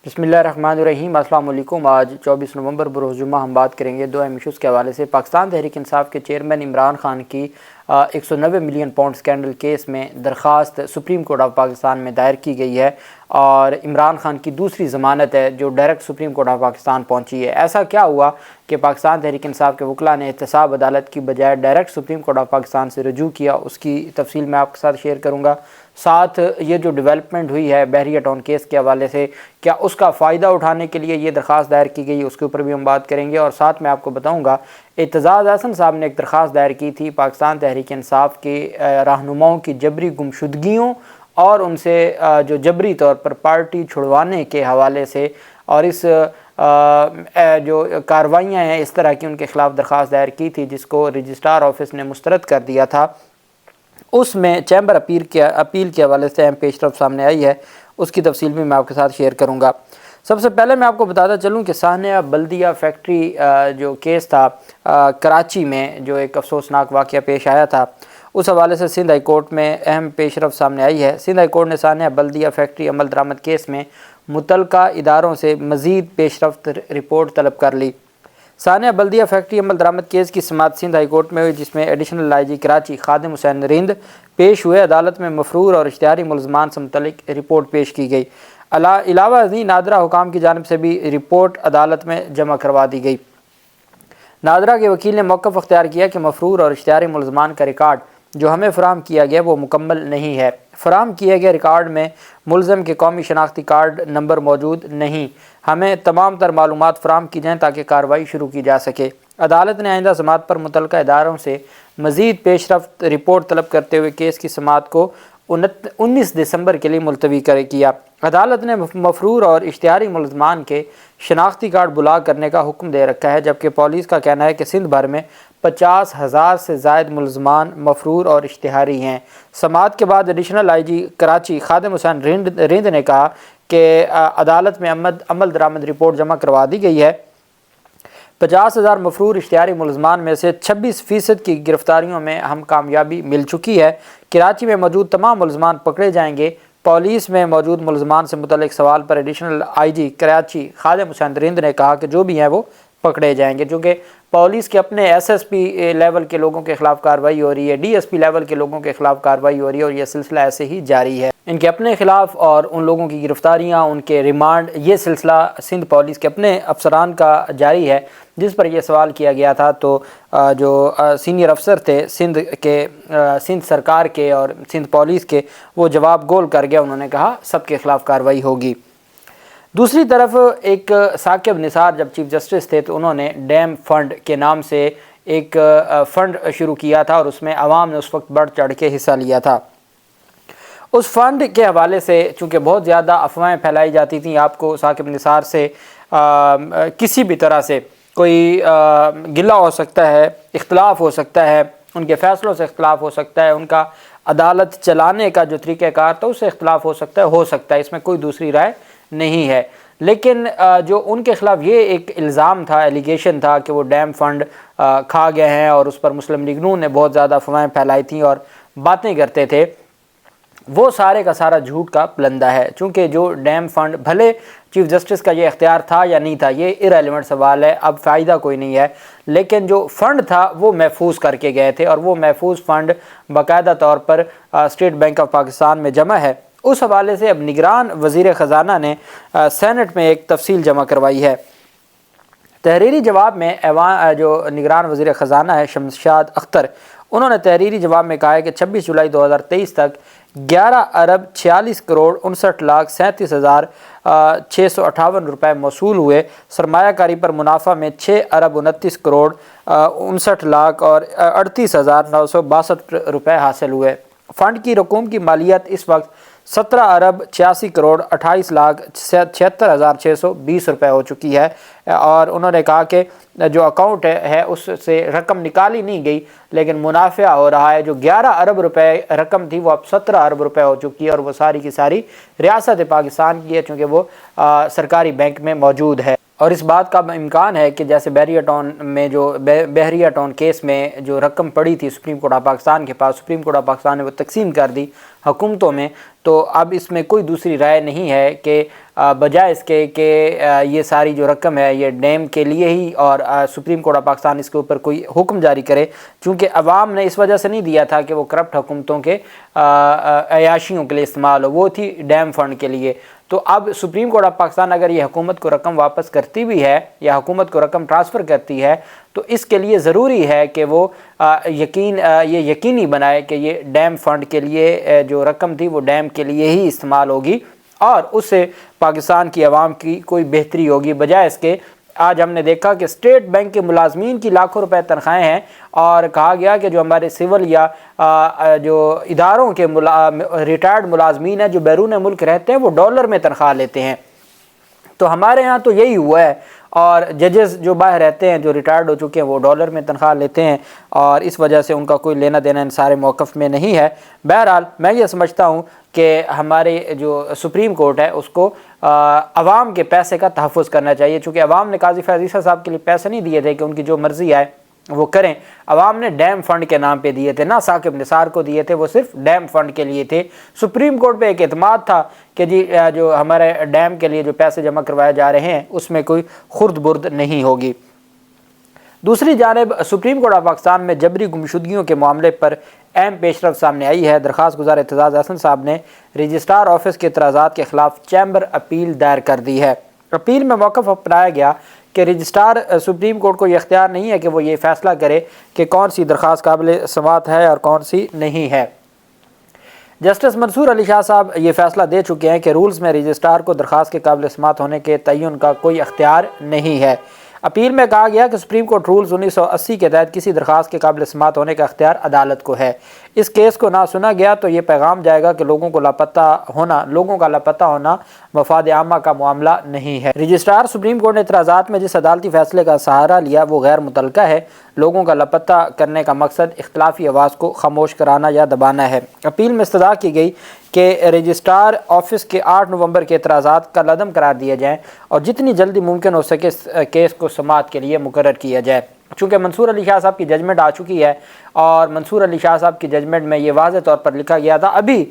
بسم اللہ الرحمن الرحیم۔ السلام علیکم۔ آج 24 نومبر بروز جمعہ ہم بات کریں گے دو اہم ایشوز کے حوالے سے۔ پاکستان تحریک انصاف کے چیئرمین عمران خان کی 190 ملین پاؤنڈ سکینڈل کیس میں درخواست سپریم کورٹ آف پاکستان میں دائر کی گئی ہے اور عمران خان کی دوسری ضمانت ہے جو direct supreme court of Pakistan پہنچی ہے۔ ایسا کیا ہوا کہ پاکستان تحریک انصاف کے وکلاء نے احتساب عدالت کی بجائے direct supreme court of Pakistan سے رجوع کیا، اس کی تفصیل میں آپ کے ساتھ شیئر کروں گا۔ ساتھ یہ جو ڈیولپمنٹ ہوئی ہے بحریہ ٹاؤن کیس کے حوالے سے، کیا اس کا فائدہ اٹھانے کے لیے یہ درخواست دائر کی گئی، اس کے اوپر بھی ہم بات کریں گے۔ اور ساتھ میں آپ کو بتاؤں گا اعتزاز احسن صاحب نے ایک درخواست دائر کی تھی پاکستان تحریک انصاف کے رہنماؤں کی جبری گمشدگیوں اور ان سے جو جبری طور پر پارٹی چھڑوانے کے حوالے سے، اور اس جو کارروائیاں ہیں اس طرح کی ان کے خلاف درخواست دائر کی تھی جس کو رجسٹرار آفس نے مسترد کر دیا تھا۔ اس میں چیمبر اپیل کے حوالے سے اہم پیش رفت سامنے آئی ہے، اس کی تفصیل بھی میں آپ کے ساتھ شیئر کروں گا۔ سب سے پہلے میں آپ کو بتاتا چلوں کہ سانحہ بلدیہ فیکٹری جو کیس تھا کراچی میں، جو ایک افسوسناک واقعہ پیش آیا تھا، اس حوالے سے سندھ ہائی کورٹ میں اہم پیش رفت سامنے آئی ہے۔ سندھ ہائی کورٹ نے سانحہ بلدیہ فیکٹری عمل درآمد کیس میں متعلقہ اداروں سے مزید پیش رفت رپورٹ طلب کر لی۔ سانحہ بلدیہ فیکٹری عمل درآمد کیس کی سماعت سندھ ہائی کورٹ میں ہوئی، جس میں ایڈیشنل آئی جی کراچی خادم حسین رند پیش ہوئے۔ عدالت میں مفرور اور اشتہاری ملزمان سے متعلق رپورٹ پیش کی گئی۔ علاوہ ازیں نادرہ حکام کی جانب سے بھی رپورٹ عدالت میں جمع کروا دی گئی۔ نادرہ کے وکیل نے موقف اختیار کیا کہ مفرور اور اشتہاری ملزمان کا ریکارڈ جو ہمیں فراہم کیا گیا وہ مکمل نہیں ہے۔ فراہم کیے گئے ریکارڈ میں ملزم کے قومی شناختی کارڈ نمبر موجود نہیں۔ ہمیں تمام تر معلومات فراہم کی جائیں تاکہ کارروائی شروع کی جا سکے۔ عدالت نے آئندہ سماعت پر متعلقہ اداروں سے مزید پیش رفت رپورٹ طلب کرتے ہوئے کیس کی سماعت کو 19 دسمبر کے لیے ملتوی کیا۔ عدالت نے مفرور اور اشتہاری ملزمان کے شناختی کارڈ بلاک کرنے کا حکم دے رکھا ہے، جبکہ پولیس کا کہنا ہے کہ سندھ بھر میں 50,000 سے زائد ملزمان مفرور اور اشتہاری ہیں۔ سماعت کے بعد ایڈیشنل آئی جی کراچی خادم حسین رند نے کہا کہ عدالت میں عمل درآمد رپورٹ جمع کروا دی گئی ہے۔ 50,000 مفرور اشتہاری ملزمان میں سے 26% کی گرفتاریوں میں ہم کامیابی مل چکی ہے۔ کراچی میں موجود تمام ملزمان پکڑے جائیں گے۔ پولیس میں موجود ملزمان سے متعلق سوال پر ایڈیشنل آئی جی کراچی خادم حسین رند نے کہا کہ جو بھی ہیں وہ پکڑے جائیں گے، چونکہ پولیس کے اپنے ایس ایس پی لیول کے لوگوں کے خلاف کارروائی ہو رہی ہے، ڈی ایس پی لیول کے لوگوں کے خلاف کارروائی ہو رہی ہے، اور یہ سلسلہ ایسے ہی جاری ہے۔ ان کے اپنے خلاف اور ان لوگوں کی گرفتاریاں، ان کے ریمانڈ، یہ سلسلہ سندھ پولیس کے اپنے افسران کا جاری ہے۔ جس پر یہ سوال کیا گیا تھا تو جو سینئر افسر تھے سندھ سرکار کے اور سندھ پولیس کے، وہ جواب گول کر گیا، انہوں نے کہا سب کے خلاف کارروائی ہوگی۔ دوسری طرف ایک ثاقب نثار جب چیف جسٹس تھے تو انہوں نے ڈیم فنڈ کے نام سے ایک فنڈ شروع کیا تھا، اور اس میں عوام نے اس وقت بڑھ چڑھ کے حصہ لیا تھا۔ اس فنڈ کے حوالے سے چونکہ بہت زیادہ افواہیں پھیلائی جاتی تھیں، آپ کو ثاقب نثار سے کسی بھی طرح سے کوئی گلہ ہو سکتا ہے، اختلاف ہو سکتا ہے، ان کے فیصلوں سے اختلاف ہو سکتا ہے، ان کا عدالت چلانے کا جو طریقہ کار تھا اس سے اختلاف ہو سکتا ہے، اس میں کوئی دوسری رائے نہیں ہے۔ لیکن جو ان کے خلاف یہ ایک الزام تھا، ایلیگیشن تھا کہ وہ ڈیم فنڈ کھا گئے ہیں، اور اس پر مسلم لیگ نون نے بہت زیادہ افواہیں پھیلائی تھیں اور باتیں کرتے تھے، وہ سارے کا سارا جھوٹ کا پلندہ ہے۔ چونکہ جو ڈیم فنڈ، بھلے چیف جسٹس کا یہ اختیار تھا یا نہیں تھا، یہ ارریلیونٹ سوال ہے، اب فائدہ کوئی نہیں ہے، لیکن جو فنڈ تھا وہ محفوظ کر کے گئے تھے، اور وہ محفوظ فنڈ باقاعدہ طور پر اسٹیٹ بینک آف پاکستان میں جمع ہے۔ اس حوالے سے اب نگران وزیر خزانہ نے سینٹ میں ایک تفصیل جمع کروائی ہے۔ تحریری جواب میں جو نگران وزیر خزانہ ہے شمشاد اختر، انہوں نے تحریری جواب میں کہا ہے کہ 26 جولائی 2023 تک 11 ارب 46 کروڑ 59 لاکھ 37,658 روپے موصول ہوئے۔ سرمایہ کاری پر منافع میں 6 ارب 29 کروڑ 59 لاکھ اور 38,962 روپے حاصل ہوئے۔ فنڈ کی رقوم کی مالیت اس وقت 17 ارب 86 کروڑ 28 لاکھ 76,620 روپے ہو چکی ہے، اور انہوں نے کہا کہ جو اکاؤنٹ ہے اس سے رقم نکالی نہیں گئی، لیکن منافع ہو رہا ہے۔ جو 11 ارب روپے رقم تھی وہ اب 17 ارب روپے ہو چکی ہے، اور وہ ساری کی ساری ریاست پاکستان کی ہے، چونکہ وہ سرکاری بینک میں موجود ہے۔ اور اس بات کا امکان ہے کہ جیسے بحریہ ٹاؤن میں جو بحریہ ٹاؤن کیس میں جو رقم پڑی تھی سپریم کورٹ آف پاکستان کے پاس، سپریم کورٹ آف پاکستان نے وہ تقسیم کر دی حکومتوں میں، تو اب اس میں کوئی دوسری رائے نہیں ہے کہ بجائے اس کے کہ یہ ساری جو رقم ہے یہ ڈیم کے لیے ہی، اور سپریم کورٹ آف پاکستان اس کے اوپر کوئی حکم جاری کرے، چونکہ عوام نے اس وجہ سے نہیں دیا تھا کہ وہ کرپٹ حکومتوں کے عیاشیوں کے لیے استعمال ہو، وہ تھی ڈیم فنڈ کے لیے۔ تو اب سپریم کورٹ آف پاکستان اگر یہ حکومت کو رقم واپس کرتی بھی ہے یا حکومت کو رقم ٹرانسفر کرتی ہے تو اس کے لیے ضروری ہے کہ وہ یہ یقینی بنائے کہ یہ ڈیم فنڈ کے لیے جو رقم تھی وہ ڈیم کے لیے ہی استعمال ہوگی اور اس سے پاکستان کی عوام کی کوئی بہتری ہوگی، بجائے اس کے آج ہم نے دیکھا کہ اسٹیٹ بینک کے ملازمین کی لاکھوں روپے تنخواہیں ہیں، اور کہا گیا کہ جو ہمارے سول یا جو اداروں کے ریٹائرڈ ملازمین ہیں جو بیرون ملک رہتے ہیں وہ ڈالر میں تنخواہ لیتے ہیں۔ تو ہمارے ہاں تو یہی ہوا ہے، اور ججز جو باہر رہتے ہیں جو ریٹائرڈ ہو چکے ہیں وہ ڈالر میں تنخواہ لیتے ہیں، اور اس وجہ سے ان کا کوئی لینا دینا ان سارے موقف میں نہیں ہے۔ بہرحال میں یہ سمجھتا ہوں کہ ہمارے جو سپریم کورٹ ہے اس کو عوام کے پیسے کا تحفظ کرنا چاہیے، چونکہ عوام نے قاضی فیاض عیسیٰ صاحب کے لیے پیسے نہیں دیے تھے کہ ان کی جو مرضی آئے وہ کریں، عوام نے ڈیم فنڈ کے نام پہ دیے تھے، نہ ثاقب نثار کو دیے تھے، وہ صرف ڈیم فنڈ کے لیے تھے۔ سپریم کورٹ پہ ایک اعتماد تھا کہ جی جو ہمارے ڈیم کے لیے جو پیسے جمع کروائے جا رہے ہیں اس میں کوئی خرد برد نہیں ہوگی۔ دوسری جانب سپریم کورٹ آف پاکستان میں جبری گمشدگیوں کے معاملے پر اہم پیش رفت سامنے آئی ہے۔ درخواست گزار اعتزاز احسن صاحب نے رجسٹرار آفس کے اعتراضات کے خلاف چیمبر اپیل دائر کر دی ہے۔ اپیل میں موقف اپنایا گیا کہ رجسٹرار سپریم کورٹ کو یہ اختیار نہیں ہے کہ وہ یہ فیصلہ کرے کہ کون سی درخواست قابل سماعت ہے اور کون سی نہیں ہے۔ جسٹس منصور علی شاہ صاحب یہ فیصلہ دے چکے ہیں کہ رولز میں رجسٹرار کو درخواست کے قابل سماعت ہونے کے تعین کا کوئی اختیار نہیں ہے۔ اپیل میں کہا گیا کہ سپریم کورٹ رولز 1980 کے تحت کسی درخواست کے قابل سماعت ہونے کا اختیار عدالت کو ہے۔ اس کیس کو نہ سنا گیا تو یہ پیغام جائے گا کہ لوگوں کا لاپتہ ہونا مفاد عامہ کا معاملہ نہیں ہے۔ رجسٹرار سپریم کورٹ نے اعتراضات میں جس عدالتی فیصلے کا سہارا لیا وہ غیر متعلقہ ہے۔ لوگوں کا لاپتہ کرنے کا مقصد اختلافی آواز کو خاموش کرانا یا دبانا ہے۔ اپیل میں استدعا کی گئی کہ رجسٹرار آفس کے 8 نومبر کے اعتراضات کا عدم قرار دیا جائیں اور جتنی جلدی ممکن ہو سکے کیس کو سماعت کے لیے مقرر کیا جائے۔ چونکہ منصور علی شاہ صاحب کی ججمنٹ آ چکی ہے اور منصور علی شاہ صاحب کی ججمنٹ میں یہ واضح طور پر لکھا گیا تھا، ابھی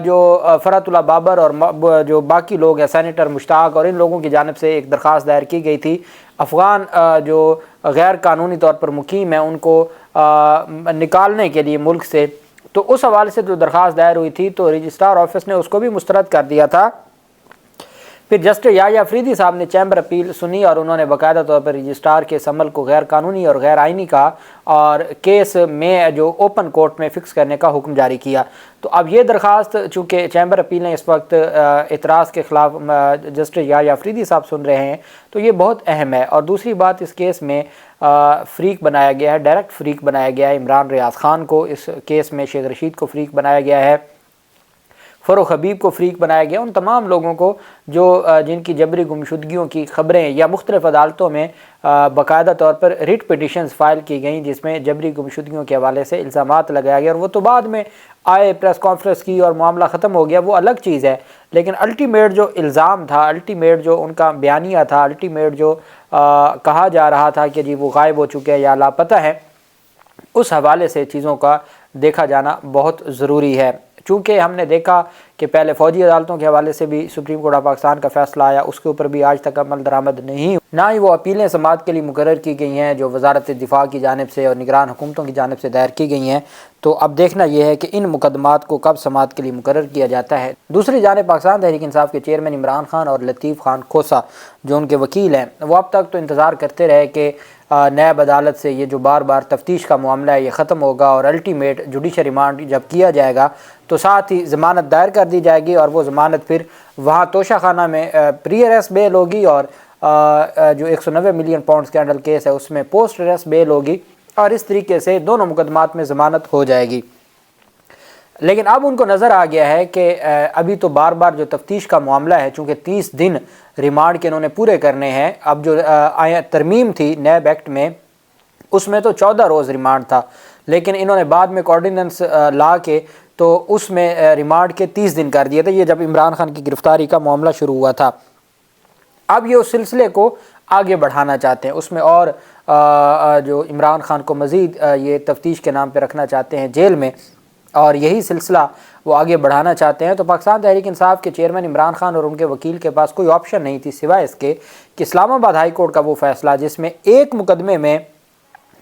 جو فرحت اللہ بابر اور جو باقی لوگ ہیں سینیٹر مشتاق اور ان لوگوں کی جانب سے ایک درخواست دائر کی گئی تھی، افغان جو غیر قانونی طور پر مقیم ہیں ان کو نکالنے کے لیے ملک سے، تو اس حوالے سے جو درخواست دائر ہوئی تھی تو رجسٹرار آفس نے اس کو بھی مسترد کر دیا تھا۔ پھر جسٹس یحییٰ افریدی صاحب نے چیمبر اپیل سنی اور انہوں نے باقاعدہ طور پر رجسٹرار کے اس عمل کو غیر قانونی اور غیر آئینی کہا اور کیس میں جو اوپن کورٹ میں فکس کرنے کا حکم جاری کیا۔ تو اب یہ درخواست چونکہ چیمبر اپیل نے اس وقت اعتراض کے خلاف جسٹس یحییٰ افریدی صاحب سن رہے ہیں تو یہ بہت اہم ہے۔ اور دوسری بات، اس کیس میں فریق بنایا گیا ہے، ڈائریکٹ فریق بنایا گیا ہے عمران ریاض خان کو، اس کیس میں شیخ رشید کو فریق بنایا گیا ہے، فروخ حبیب کو فریق بنایا گیا، ان تمام لوگوں کو جو جن کی جبری گمشدگیوں کی خبریں یا مختلف عدالتوں میں باقاعدہ طور پر ریٹ پٹیشنز فائل کی گئیں جس میں جبری گمشدگیوں کے حوالے سے الزامات لگایا گیا، اور وہ تو بعد میں آئے پریس کانفرنس کی اور معاملہ ختم ہو گیا، وہ الگ چیز ہے، لیکن الٹیمیٹ جو الزام تھا، الٹیمیٹ جو ان کا بیانیہ تھا، الٹیمیٹ جو کہا جا رہا تھا کہ جی وہ غائب ہو چکے ہیں یا لاپتہ ہیں، اس حوالے سے چیزوں کا دیکھا جانا بہت ضروری ہے۔ چونکہ ہم نے دیکھا کہ پہلے فوجی عدالتوں کے حوالے سے بھی سپریم کورٹ آف پاکستان کا فیصلہ آیا، اس کے اوپر بھی آج تک عمل درآمد نہیں، نہ ہی وہ اپیلیں سماعت کے لیے مقرر کی گئی ہیں جو وزارت دفاع کی جانب سے اور نگران حکومتوں کی جانب سے دائر کی گئی ہیں۔ تو اب دیکھنا یہ ہے کہ ان مقدمات کو کب سماعت کے لیے مقرر کیا جاتا ہے۔ دوسری جانب پاکستان تحریک انصاف کے چیئرمین عمران خان اور لطیف خان کھوسا جو ان کے وکیل ہیں، وہ اب تک تو انتظار کرتے رہے کہ نیب عدالت سے یہ جو بار بار تفتیش کا معاملہ ہے یہ ختم ہوگا اور الٹیمیٹ جوڈیشل ریمانڈ جب کیا جائے گا تو ساتھ ہی ضمانت دائر کر دی جائے گی اور وہ ضمانت پھر وہاں توشہ خانہ میں پری اریسٹ بیل ہوگی اور جو 190 ملین پاؤنڈ اسکینڈل کیس ہے اس میں پوسٹ اریسٹ بیل ہوگی اور اس طریقے سے دونوں مقدمات میں ضمانت ہو جائے گی۔ لیکن اب ان کو نظر آ گیا ہے کہ ابھی تو بار بار جو تفتیش کا معاملہ ہے، چونکہ 30 دن ریمانڈ کے انہوں نے پورے کرنے ہیں، اب جو ترمیم تھی نیب ایکٹ میں اس میں تو 14 روز ریمانڈ تھا، لیکن انہوں نے بعد میں آرڈیننس لا کے تو اس میں ریمانڈ کے 30 دن کر دیے تھے، یہ جب عمران خان کی گرفتاری کا معاملہ شروع ہوا تھا۔ اب یہ اس سلسلے کو آگے بڑھانا چاہتے ہیں، اس میں اور جو عمران خان کو مزید یہ تفتیش کے نام پہ رکھنا چاہتے ہیں جیل میں، اور یہی سلسلہ وہ آگے بڑھانا چاہتے ہیں، تو پاکستان تحریک انصاف کے چیئرمین عمران خان اور ان کے وکیل کے پاس کوئی آپشن نہیں تھی سوائے اس کے کہ اسلام آباد ہائی کورٹ کا وہ فیصلہ جس میں ایک مقدمے میں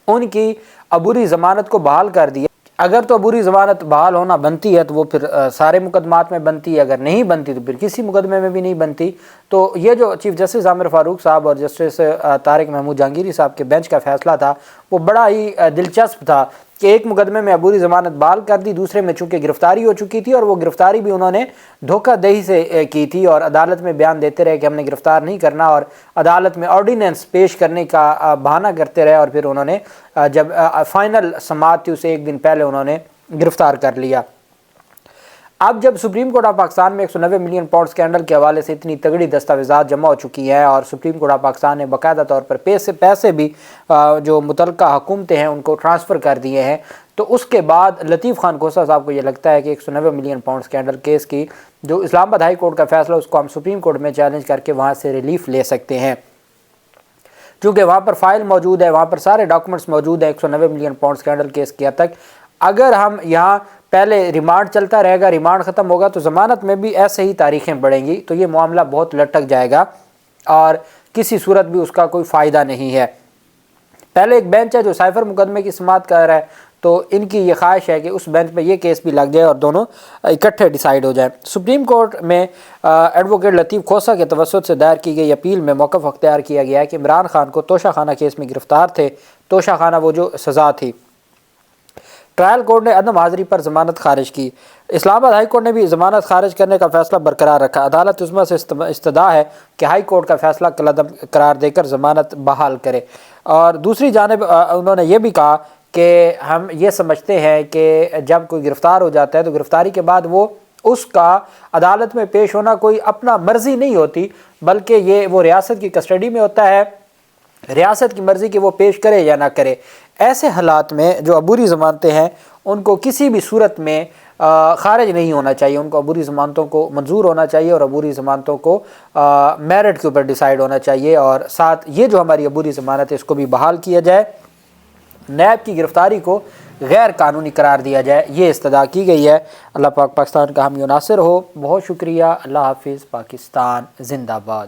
ان کی عبوری ضمانت کو بحال کر دیا، اگر تو عبوری ضمانت بحال ہونا بنتی ہے تو وہ پھر سارے مقدمات میں بنتی ہے، اگر نہیں بنتی تو پھر کسی مقدمے میں بھی نہیں بنتی۔ تو یہ جو چیف جسٹس عامر فاروق صاحب اور جسٹس طارق محمود جہانگیری صاحب کے بینچ کا فیصلہ تھا وہ بڑا ہی دلچسپ تھا کہ ایک مقدمے میں عبوری ضمانت بحال کر دی، دوسرے میں چونکہ گرفتاری ہو چکی تھی اور وہ گرفتاری بھی انہوں نے دھوکہ دہی سے کی تھی اور عدالت میں بیان دیتے رہے کہ ہم نے گرفتار نہیں کرنا، اور عدالت میں آرڈیننس پیش کرنے کا بہانہ کرتے رہے، اور پھر انہوں نے جب فائنل سماعت تھی اسے ایک دن پہلے انہوں نے گرفتار کر لیا۔ اب جب سپریم کورٹ آف پاکستان میں 190 ملین پاؤنڈ اسکینڈل کے حوالے سے اتنی تگڑی دستاویزات جمع ہو چکی ہیں اور سپریم کورٹ آف پاکستان نے باقاعدہ طور پر پیسے بھی جو متعلقہ حکومتیں ہیں ان کو ٹرانسفر کر دیے ہیں، تو اس کے بعد لطیف خان کوسہ صاحب کو یہ لگتا ہے کہ 190 ملین پاؤنڈ اسکینڈل کیس کی جو اسلام آباد ہائی کورٹ کا فیصلہ اس کو ہم سپریم کورٹ میں چیلنج کر کے وہاں سے ریلیف لے سکتے ہیں، چونکہ وہاں پر فائل موجود ہے، وہاں پر سارے ڈاکومنٹس موجود ہیں 190 ملین پاؤنڈ اسکینڈل کیس کی حد تک۔ اگر ہم یہاں پہلے ریمانڈ چلتا رہے گا، ریمانڈ ختم ہوگا تو ضمانت میں بھی ایسے ہی تاریخیں بڑھیں گی، تو یہ معاملہ بہت لٹک جائے گا اور کسی صورت بھی اس کا کوئی فائدہ نہیں ہے۔ پہلے ایک بینچ ہے جو سائفر مقدمے کی سماعت کر رہا ہے، تو ان کی یہ خواہش ہے کہ اس بینچ پہ یہ کیس بھی لگ جائے اور دونوں اکٹھے ڈیسائیڈ ہو جائیں۔ سپریم کورٹ میں ایڈوکیٹ لطیف کھوسہ کے توسط سے دائر کی گئی اپیل میں موقف اختیار کیا گیا ہے کہ عمران خان کو توشہ خانہ کیس میں گرفتار تھے، توشہ خانہ وہ جو سزا تھی۔ ٹرائل کورٹ نے عدم حاضری پر ضمانت خارج کی۔ اسلام آباد ہائی کورٹ نے بھی ضمانت خارج کرنے کا فیصلہ برقرار رکھا۔ عدالت عظمیٰ سے استدعا ہے کہ ہائی کورٹ کا فیصلہ کالعدم قرار دے کر ضمانت بحال کرے، اور دوسری جانب انہوں نے یہ بھی کہا کہ ہم یہ سمجھتے ہیں کہ جب کوئی گرفتار ہو جاتا ہے تو گرفتاری کے بعد وہ اس کا عدالت میں پیش ہونا کوئی اپنا مرضی نہیں ہوتی، بلکہ یہ وہ ریاست کی کسٹڈی میں ہوتا ہے، ریاست کی مرضی کہ وہ پیش کرے یا نہ کرے۔ ایسے حالات میں جو عبوری ضمانتیں ہیں ان کو کسی بھی صورت میں خارج نہیں ہونا چاہیے، ان کو عبوری ضمانتوں کو منظور ہونا چاہیے اور عبوری ضمانتوں کو میرٹ کے اوپر ڈیسائیڈ ہونا چاہیے، اور ساتھ یہ جو ہماری عبوری ضمانت ہے اس کو بھی بحال کیا جائے، نیب کی گرفتاری کو غیر قانونی قرار دیا جائے، یہ استدعا کی گئی ہے۔ اللہ پاک پاکستان کا حامی و ناصر ہو۔ بہت شکریہ۔ اللہ حافظ۔ پاکستان زندہ باد۔